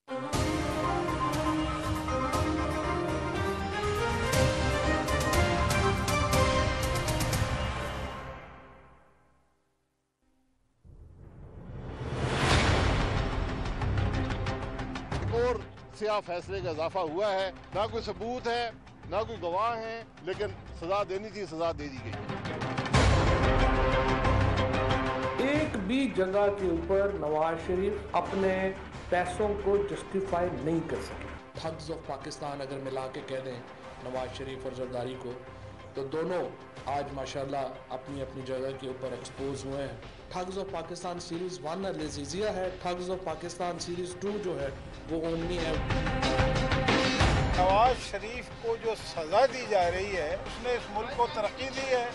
और सिया फैसले का इजाफा हुआ है, ना कोई सबूत है ना कोई गवाह है, लेकिन सजा देनी थी, सजा दे दी गई। एक भी जगह के ऊपर नवाज शरीफ अपने पैसों को जस्टिफाई नहीं कर सके। ठग्स ऑफ पाकिस्तान अगर मिला के कह दें नवाज शरीफ और जरदारी को, तो दोनों आज माशाल्लाह अपनी अपनी जगह के ऊपर एक्सपोज हुए हैं। ठग्स ऑफ पाकिस्तान सीरीज 1 लजीजिया है, ठग्स ऑफ पाकिस्तान सीरीज 2 जो है वो ओमनी है। नवाज शरीफ को जो सज़ा दी जा रही है, उसने इस मुल्क को तरक्की दी है,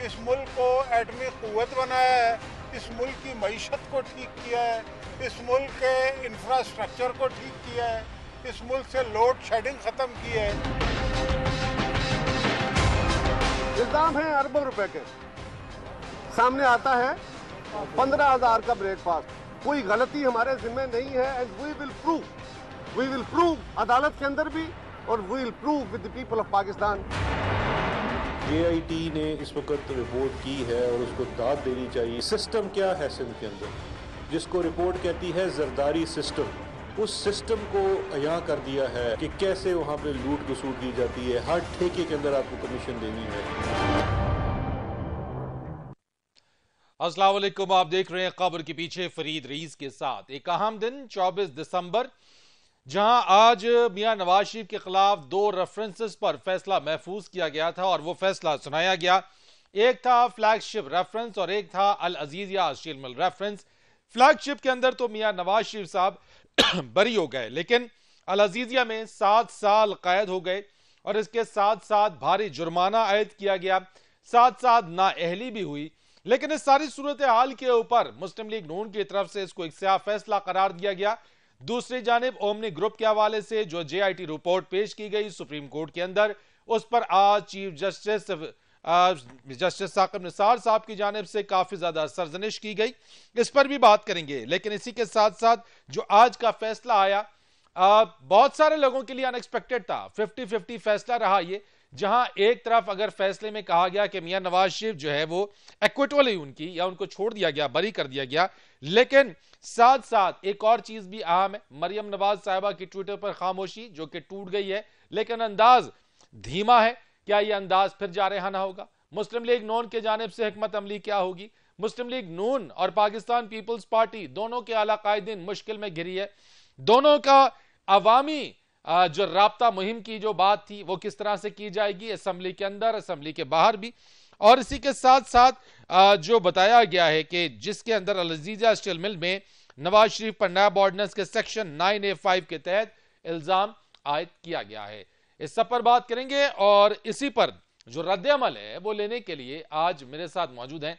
इस मुल्क को एटमी क़ुव्वत बनाया है, इस मुल्क की मईशत को ठीक किया है, इस मुल्क के इंफ्रास्ट्रक्चर को ठीक किया है, इस मुल्क से लोड शेडिंग ख़त्म की है। इल्जाम है अरबों रुपए के, सामने आता है 15,000 का ब्रेकफास्ट। कोई गलती हमारे जिम्मे नहीं है एंड वी विल प्रूव अदालत के अंदर भी, और we will prove with the people of Pakistan. JIT ने इस वक्त रिपोर्ट की है और उसको दाद देनी चाहिए। सिस्टम क्या है सिंध के अंदर, जिसको रिपोर्ट कहती है जरदारी सिस्टम, उस सिस्टम को अयां कर दिया है कि कैसे वहाँ पे लूट घसूट की जाती है, हर ठेके के अंदर आपको कमीशन देनी है। अस्सलाम वालेकुम, आप देख रहे हैं खबर के पीछे फरीद रईस के साथ। एक अहम दिन 24 दिसंबर, जहां आज मियां नवाज शरीफ के खिलाफ 2 रेफरेंसेस पर फैसला महफूज किया गया था और वो फैसला सुनाया गया। एक था फ्लैगशिप रेफरेंस और एक था Al Azizia steel mill reference. Flagship के अंदर तो मियां नवाज शरीफ साहब बरी हो गए, लेकिन अल अजीजिया में 7 साल कैद हो गए और इसके साथ साथ भारी जुर्माना आयद किया गया, साथ साथ नाअहली भी हुई। लेकिन इस सारी सूरत हाल के ऊपर मुस्लिम लीग नून की तरफ से इसको एक स्याह फैसला करार दिया गया। दूसरी जानिब ओमनी ग्रुप के हवाले से जो JIT रिपोर्ट पेश की गई सुप्रीम कोर्ट के अंदर, उस पर आज चीफ जस्टिस साकिब निसार साहब की जानिब से काफी ज्यादा सरजनिश की गई। इस पर भी बात करेंगे, लेकिन इसी के साथ साथ जो आज का फैसला आया बहुत सारे लोगों के लिए अनएक्सपेक्टेड था। 50-50 फैसला रहा ये, जहां एक तरफ अगर फैसले में कहा गया कि मियां नवाज शरीफ जो है वो एक्विटल ही उनकी, या उनको छोड़ दिया गया, बरी कर दिया गया, लेकिन साथ साथ एक और चीज भी अहम है। मरियम नवाज साहिबा की ट्विटर पर खामोशी जो कि टूट गई है, लेकिन अंदाज धीमा है। क्या यह अंदाज फिर जारहाना होगा? मुस्लिम लीग नून के जानिब से हिकमत अमली क्या होगी? मुस्लिम लीग नून और पाकिस्तान पीपल्स पार्टी दोनों के आला कायदीन मुश्किल में घिरी है। दोनों का अवामी जो राब्ता मुहिम की जो बात थी वो किस तरह से की जाएगी, असेंबली के अंदर, असेंबली के बाहर भी। और इसी के साथ साथ जो बताया गया है कि जिसके अंदर अल अजीजिया स्टील मिल में नवाज शरीफ पर नैब ऑर्डिनेंस के सेक्शन 9A5 के तहत इल्जाम आयद किया गया है। इस सब पर बात करेंगे और इसी पर जो रद्द अमल है वो लेने के लिए आज मेरे साथ मौजूद हैं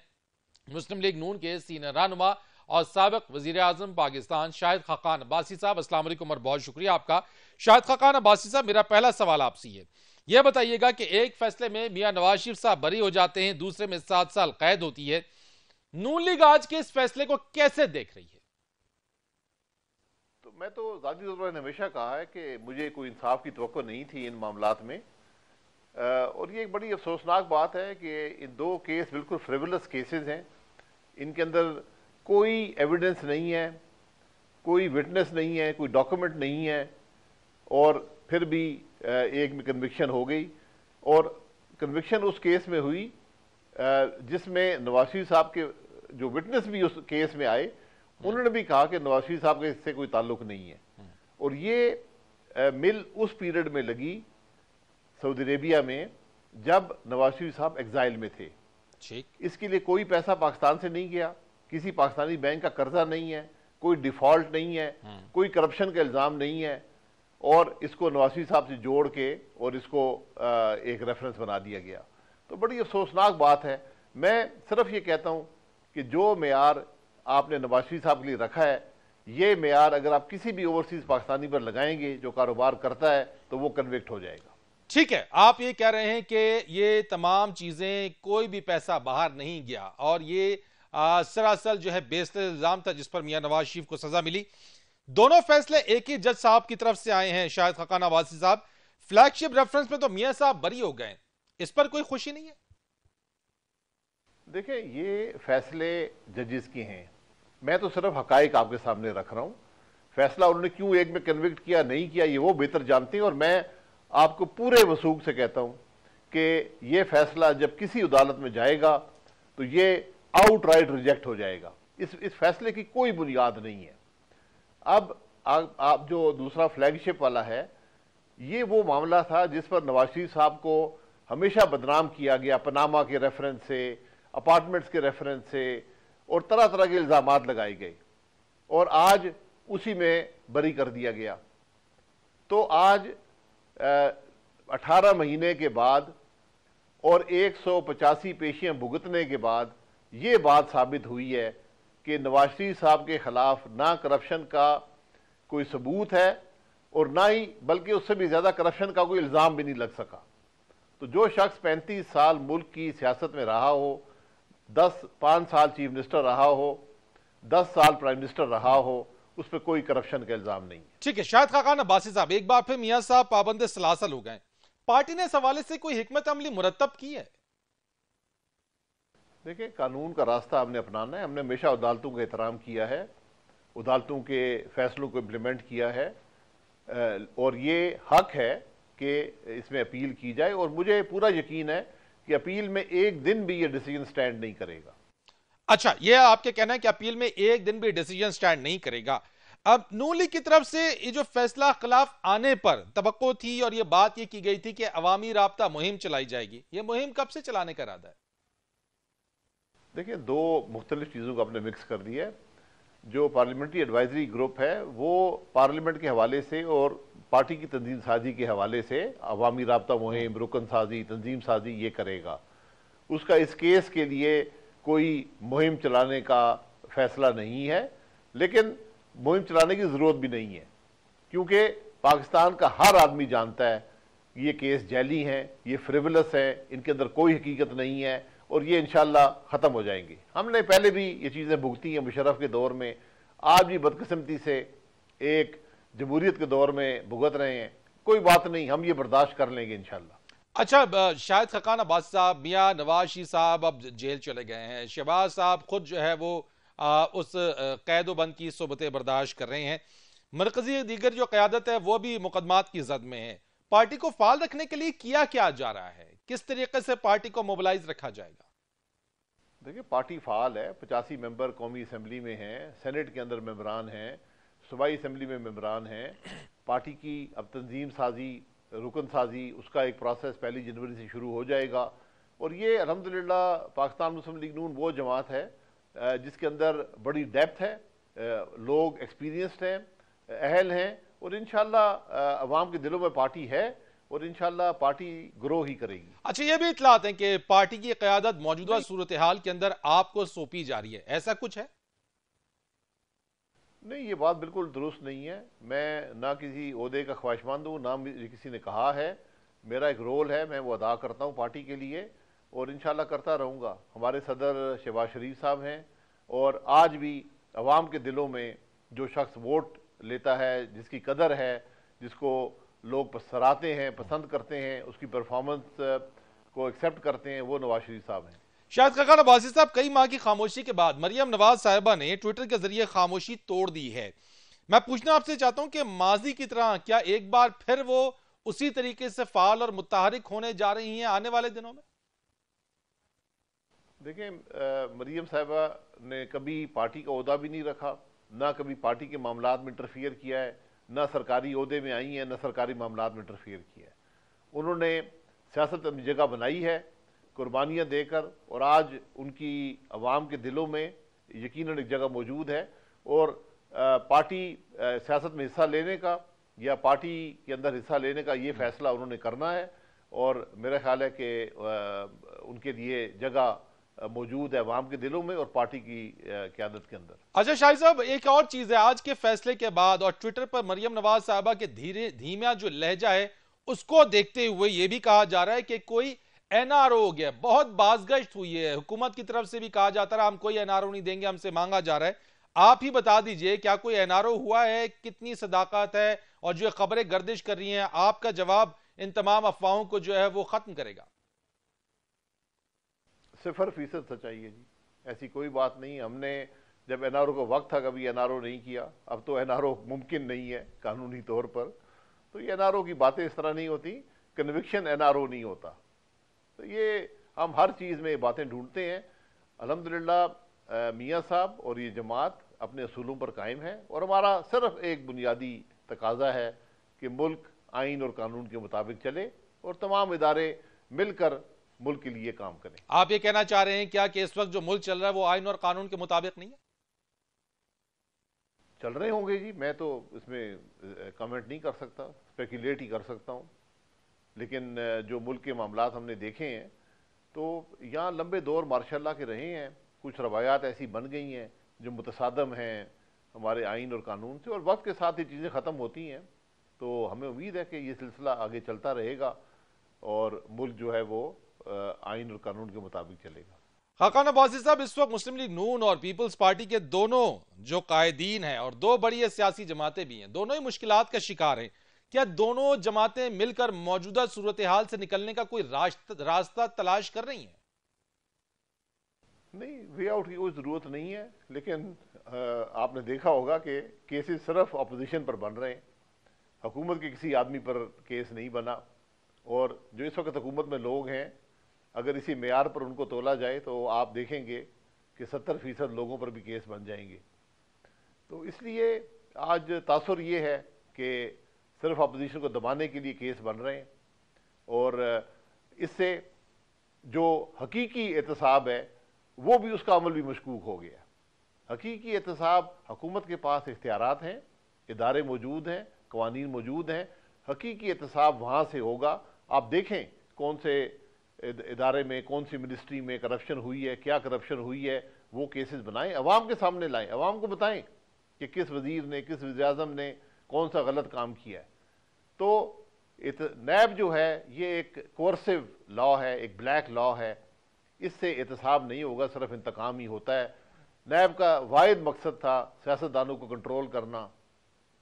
मुस्लिम लीग नून के सीनियर रहनुमा और साबिक वजीर आजम पाकिस्तान शाहिद खाकान अब्बासी साहब। अस्सलाम वालेकुम और बहुत शुक्रिया आपका। शाहिद खाकान अब्बासी साहब, मेरा पहला सवाल आपसे यह बताइएगा कि एक फैसले में मियां नवाज शरीफ साहब बरी हो जाते हैं, दूसरे में 7 साल कैद होती है, नून लीग आज के इस फैसले को कैसे देख रही है? तो मैं तो ज़ाती तौर पर हमेशा कहा है कि मुझे कोई इंसाफ की तवक्को नहीं थी इन मामलात में, और ये एक बड़ी अफसोसनाक बात है कि इन 2 केस बिल्कुल फ्रिवलस केसेस हैं। इनके अंदर कोई एविडेंस नहीं है, कोई विटनेस नहीं है, कोई डॉक्यूमेंट नहीं है, और फिर भी एक में कन्विक्शन हो गई। और कन्विक्शन उस केस में हुई जिसमें नवाज शरीफ साहब के जो विटनेस भी उस केस में आए, उन्होंने भी कहा कि नवाज शरीफ साहब का इससे कोई ताल्लुक नहीं है। और ये मिल उस पीरियड में लगी सऊदी अरेबिया में जब नवाज शरीफ साहब एग्जाइल में थे। इसके लिए कोई पैसा पाकिस्तान से नहीं गया, किसी पाकिस्तानी बैंक का कर्जा नहीं है, कोई डिफॉल्ट नहीं है, कोई करप्शन का इल्ज़ाम नहीं है, और इसको नवाज शरीफ साहब से जोड़ के और इसको एक रेफरेंस बना दिया गया। तो बड़ी अफसोसनाक बात है। मैं सिर्फ ये कहता हूँ कि जो मेयार आपने नवाज शरीफ साहब के लिए रखा है, ये मेयार अगर आप किसी भी ओवरसीज पाकिस्तानी पर लगाएंगे जो कारोबार करता है तो वो कन्विक्ट हो जाएगा। ठीक है, आप ये कह रहे हैं कि ये तमाम चीजें, कोई भी पैसा बाहर नहीं गया और ये सरासर जो है बेस्ड इल्जाम था जिस पर मियां नवाज शरीफ को सजा मिली। दोनों फैसले एक ही जज साहब की तरफ से आए हैं। शाहिद खकान अब्बासी साहब, फ्लैगशिप रेफरेंस में तो मियां साहब बरी हो गए, इस पर कोई खुशी नहीं है? देखिए, ये फैसले जजेस के हैं, मैं तो सिर्फ हकाइक आपके सामने रख रहा हूं। फैसला उन्होंने क्यों एक में कन्विक्ट किया, नहीं किया, ये वो बेहतर जानते हैं। और मैं आपको पूरे वसूख से कहता हूं कि ये फैसला जब किसी अदालत में जाएगा तो ये आउटराइट रिजेक्ट हो जाएगा। इस फैसले की कोई बुनियाद नहीं है। अब आप जो दूसरा फ्लैगशिप वाला है, ये वो मामला था जिस पर नवाज शरीफ साहब को हमेशा बदनाम किया गया, पनामा के रेफरेंस से, अपार्टमेंट्स के रेफरेंस से, और तरह तरह के इल्जामात लगाए गए, और आज उसी में बरी कर दिया गया। तो आज 18 महीने के बाद और 185 पेशियां भुगतने के बाद ये बात साबित हुई है कि नवाज शरीफ साहब के खिलाफ ना करप्शन का कोई सबूत है और ना ही, बल्कि उससे भी ज्यादा करप्शन का कोई इल्जाम भी नहीं लग सका। तो जो शख्स 35 साल मुल्क की सियासत में रहा हो, 5 साल चीफ मिनिस्टर रहा हो, 10 साल प्राइम मिनिस्टर रहा हो, उस पर कोई करप्शन का इल्जाम नहीं है। ठीक है, शाहिद खकान अब्बासी साहब, एक बार फिर मियां साहब पाबंद सलासल हो गए, पार्टी ने इस हवाले से कोई हिकमत अमली मुरतब की है? देखिए, कानून का रास्ता हमने अपनाना है। हमने हमेशा अदालतों का एहतराम किया है, अदालतों के फैसलों को इम्प्लीमेंट किया है, और ये हक है कि इसमें अपील की जाए। और मुझे पूरा यकीन है कि अपील में एक दिन भी ये डिसीजन स्टैंड नहीं करेगा। अच्छा, ये आपके कहना है कि अपील में एक दिन भी डिसीजन स्टैंड नहीं करेगा। अब नून लीग की तरफ से ये जो फैसला खिलाफ आने पर तवक्को थी और ये बात ये की गई थी कि अवामी राब्ता मुहिम चलाई जाएगी, ये मुहिम कब से चलाने का इरादा है? देखिए, दो मुख्तलिफ चीज़ों को आपने मिक्स कर दिया है। जो पार्लियामेंट्री एडवाइजरी ग्रुप है वो पार्लियामेंट के हवाले से और पार्टी की तंजीम साजी के हवाले से अवामी राब्ता मुहिम, रुकन साजी, तंजीम साजी ये करेगा। उसका इस केस के लिए कोई मुहिम चलाने का फैसला नहीं है, लेकिन मुहिम चलाने की ज़रूरत भी नहीं है, क्योंकि पाकिस्तान का हर आदमी जानता है ये केस जैली हैं, ये फ्रिवलस है, इनके अंदर कोई हकीकत नहीं है, और ये इंशाल्लाह ख़त्म हो जाएंगे। हमने पहले भी ये चीज़ें भुगती हैं मुशर्रफ के दौर में, आज भी बदकिस्मती से एक जमहूरियत के दौर में भुगत रहे हैं। कोई बात नहीं, हम ये बर्दाश्त कर लेंगे इंशाल्लाह। अच्छा, शाहिद खकान अब्बासी साहब, मियां नवाज शरीफ साहब अब जेल चले गए हैं, शहबाज साहब खुद जो है वो उस कैद बंद की सोबतें बर्दाश्त कर रहे हैं, मरकजी दीगर जो क़यादत है वो भी मुकदमात की जद में है। पार्टी को फाल रखने के लिए किया क्या जा रहा है, किस तरीके से पार्टी को मोबिलाइज रखा जाएगा? देखिए, पार्टी फाल है, 85 मेंबर कौमी असम्बली में हैं, सेनेट के अंदर मेंबरान हैं, सूबाई असम्बली में मेंबरान हैं। पार्टी की अब तंजीम साजी, रुकन साजी, उसका एक प्रोसेस 1 जनवरी से शुरू हो जाएगा। और ये अल्हम्दुलिल्लाह पाकिस्तान मुस्लिम लीग नून वो जमात है जिसके अंदर बड़ी डेप्थ है, लोग एक्सपीरियंस्ड हैं, अहल हैं, और इंशाल्लाह अवाम के दिलों में पार्टी है और इंशाल्लाह पार्टी ग्रो ही करेगी। अच्छा, ये भी इतलात है कि पार्टी की क़यादत मौजूदा सूरत हाल के अंदर आपको सौंपी जा रही है, ऐसा कुछ है? नहीं, ये बात बिल्कुल दुरुस्त नहीं है। मैं ना किसी ओहदे का ख्वाहिशमंद हूँ, ना किसी ने कहा है। मेरा एक रोल है, मैं वो अदा करता हूँ पार्टी के लिए, और इंशाल्लाह करता रहूँगा। हमारे सदर शहबाज शरीफ साहब हैं, और आज भी अवाम के दिलों में जो शख्स वोट लेता है, जिसकी कदर है, जिसको लोग सराहते हैं, पसंद करते हैं, उसकी परफॉर्मेंस को एक्सेप्ट करते हैं, वो नवाज शरीफ साहब हैं। शाहिद खकान अब्बासी साहब, कई माह की खामोशी के बाद मरियम नवाज साहिबा ने ट्विटर के जरिए खामोशी तोड़ दी है। मैं पूछना आपसे चाहता हूं कि माजी की तरह क्या एक बार फिर वो उसी तरीके से फाल और मुतहरिक होने जा रही हैं आने वाले दिनों में? देखिए, मरियम साहिबा ने कभी पार्टी का ओहदा भी नहीं रखा, ना कभी पार्टी के मामलात में इंटरफियर किया है, ना सरकारी ओहदे में आई हैं, ना सरकारी मामलात में इंटरफियर किया है। उन्होंने सियासत अपनी जगह बनाई है कुर्बानियाँ देकर, और आज उनकी अवाम के दिलों में यकीनन एक जगह मौजूद है। और पार्टी सियासत में हिस्सा लेने का या पार्टी के अंदर हिस्सा लेने का ये फैसला उन्होंने करना है, और मेरा ख्याल है कि उनके लिए जगह मौजूद है अवाम के दिलों में और पार्टी की क़यादत के अंदर। अच्छा शाहिद साहब, एक और चीज है, आज के फैसले के बाद और ट्विटर पर मरियम नवाज साहिबा के धीमा जो लहजा है उसको देखते हुए यह भी कहा जा रहा है कि कोई एनआरओ हो गया, बहुत बाजगश्त हुई है, हुकूमत की तरफ से भी कहा जाता रहा हम कोई एनआरओ नहीं देंगे, हमसे मांगा जा रहा है। आप ही बता दीजिए, क्या कोई एनआरओ हुआ है, कितनी सदाकत है, और जो खबरें गर्दिश कर रही हैं, आपका जवाब इन तमाम अफवाहों को जो है वो खत्म करेगा? 0% सच्चाई है जी, ऐसी कोई बात नहीं। हमने जब एनआरओ को वक्त था कभी एनआरओ नहीं किया, अब तो एनआरओ मुमकिन नहीं है कानूनी तौर पर, तो ये एनआरओ की बातें इस तरह नहीं होती, कन्विक्शन एनआरओ नहीं होता। तो ये हम हर चीज़ में ये बातें ढूंढते हैं। अल्हम्दुलिल्लाह मियाँ साहब और ये जमात अपने असूलों पर कायम है, और हमारा सिर्फ एक बुनियादी तकाजा है कि मुल्क आइन और कानून के मुताबिक चले और तमाम इदारे मिलकर मुल्क के लिए काम करें। आप ये कहना चाह रहे हैं क्या कि इस वक्त जो मुल्क चल रहा है वो आइन और कानून के मुताबिक नहीं है? चल रहे होंगे जी, मैं तो इसमें कमेंट नहीं कर सकता, स्पेकुलेट ही कर सकता हूँ। लेकिन जो मुल्क के मामलात हमने देखे हैं तो यहाँ लंबे दौर माशाअल्लाह के रहे हैं। कुछ रवायात ऐसी बन गई हैं जो मुतसादम हैं हमारे आइन और कानून से, और वक्त के साथ ये चीज़ें ख़त्म होती हैं। तो हमें उम्मीद है कि ये सिलसिला आगे चलता रहेगा और मुल्क जो है वो आइन और कानून के मुताबिक चलेगा। खाकान अब्बासी साहब, इस वक्त मुस्लिम लीग नून और पीपल्स पार्टी के दोनों जो कायदीन हैं और दो बड़ी सियासी जमातें भी हैं, दोनों ही मुश्किलात का शिकार हैं। क्या दोनों जमातें मिलकर मौजूदा सूरत हाल से निकलने का कोई रास्ता तलाश कर रही हैं? नहीं, वे आउट की कोई ज़रूरत नहीं है, लेकिन आपने देखा होगा कि केसेस सिर्फ अपोजिशन पर बन रहे हैं, हुकूमत के किसी आदमी पर केस नहीं बना। और जो इस वक्त हुकूमत में लोग हैं, अगर इसी मेयार पर उनको तोला जाए तो आप देखेंगे कि 70% लोगों पर भी केस बन जाएंगे। तो इसलिए आज तासुर ये है कि सिर्फ अपोजिशन को दबाने के लिए केस बन रहे हैं, और इससे जो हकीकी एहतसाब है वो भी, उसका अमल भी मशकूक हो गया। हकीकी एहतसाब, हुकूमत के पास इख्तियारात हैं, इदारे मौजूद हैं, कवानीन मौजूद हैं, हकीकी एहतसाब वहाँ से होगा। आप देखें कौन से इदारे में, कौन सी मिनिस्ट्री में करप्शन हुई है, क्या करप्शन हुई है, वो केसेस बनाएं, अवाम के सामने लाएं, अवाम को बताएं कि किस वजीर ने, किस वज़ीर-ए-आज़म ने कौन सा गलत काम किया है। तो नैब जो है ये एक कोर्सिव लॉ है, एक ब्लैक लॉ है, इससे एहतसाब नहीं होगा, सिर्फ इंतकाम ही होता है। नैब का वाहिद मकसद था सियासतदानों को कंट्रोल करना,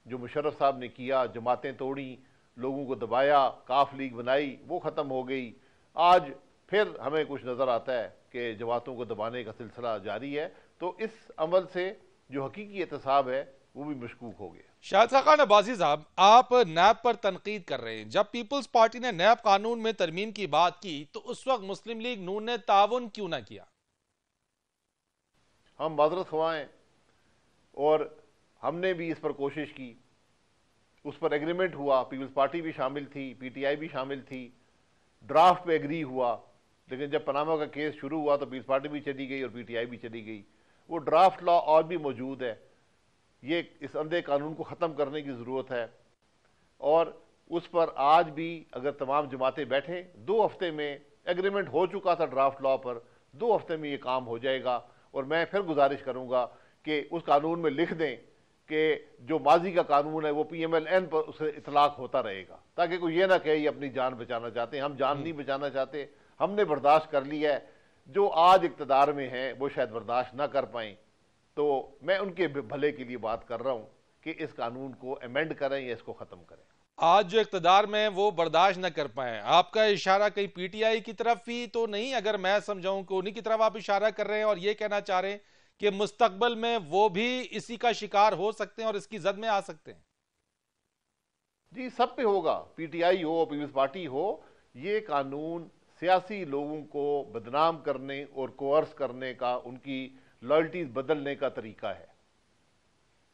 जो मुशर्रफ साहब ने किया, जमातें तोड़ी, लोगों को दबाया, काफ लीग बनाई, वो ख़त्म हो गई। आज फिर हमें कुछ नज़र आता है कि जमातों को दबाने का सिलसिला जारी है। तो इस अमल से जो हकीकी एहतसाब है वो भी मशकूक हो गया। शाहिद खाकान अब्बासी साहब, आप नैब पर तनकीद कर रहे हैं। जब पीपल्स पार्टी ने नैब कानून में तरमीम की बात की तो उस वक्त मुस्लिम लीग नून ने ताउन क्यों ना किया? हम माजरत ख्वाएं, और हमने भी इस पर कोशिश की, उस पर एग्रीमेंट हुआ, पीपल्स पार्टी भी शामिल थी, पीटीआई भी शामिल थी, ड्राफ्ट पे एग्री हुआ। लेकिन जब पनामा का केस शुरू हुआ तो पीपल्स पार्टी भी चली गई और पीटीआई भी चली गई। वो ड्राफ्ट लॉ और भी मौजूद है। ये इस अंधे कानून को ख़त्म करने की ज़रूरत है, और उस पर आज भी अगर तमाम जमातें बैठें, 2 हफ्ते में एग्रीमेंट हो चुका था ड्राफ्ट लॉ पर, 2 हफ्ते में ये काम हो जाएगा। और मैं फिर गुजारिश करूँगा कि उस कानून में लिख दें कि जो माजी का कानून है वो PMLN पर उसे इतलाक होता रहेगा, ताकि कोई ये ना कहे ये अपनी जान बचाना चाहते हैं। हम जान नहीं बचाना चाहते, हमने बर्दाश्त कर लिया है। जो आज इक़्तिदार में हैं वो शायद बर्दाश्त ना कर पाएँ, तो मैं उनके भले के लिए बात कर रहा हूँ कि इस कानून को अमेंड करें या इसको ख़त्म करें। आज जो इक़्तिदार में वो बर्दाश्त न कर पाए, आपका इशारा कहीं पीटीआई की तरफ ही तो नहीं? अगर मैं समझाऊं कि उन्हीं की तरफ आप इशारा कर रहे हैं और ये कहना चाह रहे हैं कि मुस्तकबल में वो भी इसी का शिकार हो सकते हैं और इसकी जद में आ सकते हैं? जी, सब पे होगा, पीटीआई हो, पीपल्स पार्टी हो। ये कानून सियासी लोगों को बदनाम करने और कोर्स करने का, उनकी लॉयल्टीज बदलने का तरीका है।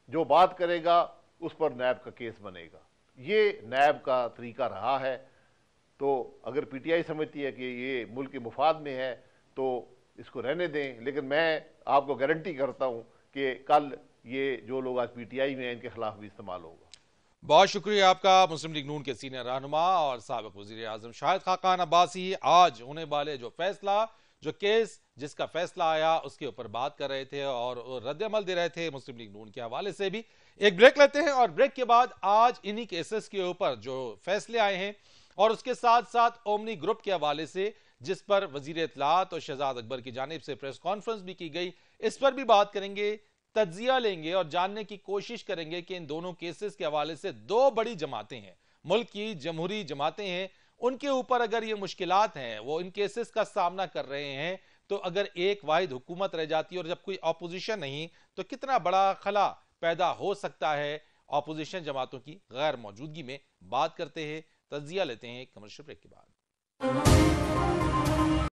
जो बात करेगा उस पर नैब का केस बनेगा, ये नैब का तरीका रहा है। तो अगर पीटीआई समझती है कि ये मुल्क के मुफाद में है तो इसको रहने दें, लेकिन मैं आपको गारंटी करता हूं कि कल ये जो लोग आज पीटीआई में हैं इनके खिलाफ भी इस्तेमाल होगा। बहुत शुक्रिया आपका, मुस्लिम लीग नून के सीनियर रहनुमा और साबिक वज़ीर आज़म शाहिद खाकान अब्बासी। आज होने वाले जो फैसला, जो केस जिसका फैसला आया उसके ऊपर बात कर रहे थे और रद्द-ए-अमल दे रहे थे मुस्लिम लीग नून के हवाले से भी। एक ब्रेक लेते हैं और ब्रेक के बाद आज इन्हीं केसेस के ऊपर जो फैसले आए हैं और उसके साथ साथ ओमनी ग्रुप के हवाले से जिस पर वजीर इत्तलात और शहजाद अकबर की जानिब से प्रेस कॉन्फ्रेंस भी की गई, इस पर भी बात करेंगे तज्जिया लेंगे और जानने की कोशिश करेंगे कि इन दोनों केसेस के हवाले से दो बड़ी जमातें हैं, मुल्क की जमहूरी जमातें हैं, उनके ऊपर अगर ये मुश्किलात हैं, वो इन केसेस का सामना कर रहे हैं, तो अगर एक वाहिद हुकूमत रह जाती है और जब कोई ऑपोजिशन नहीं, तो कितना बड़ा खला पैदा हो सकता है ऑपोजिशन जमातों की गैर मौजूदगी में। बात करते हैं, तज्जिया लेते हैं कमर्शियल ब्रेक के बाद।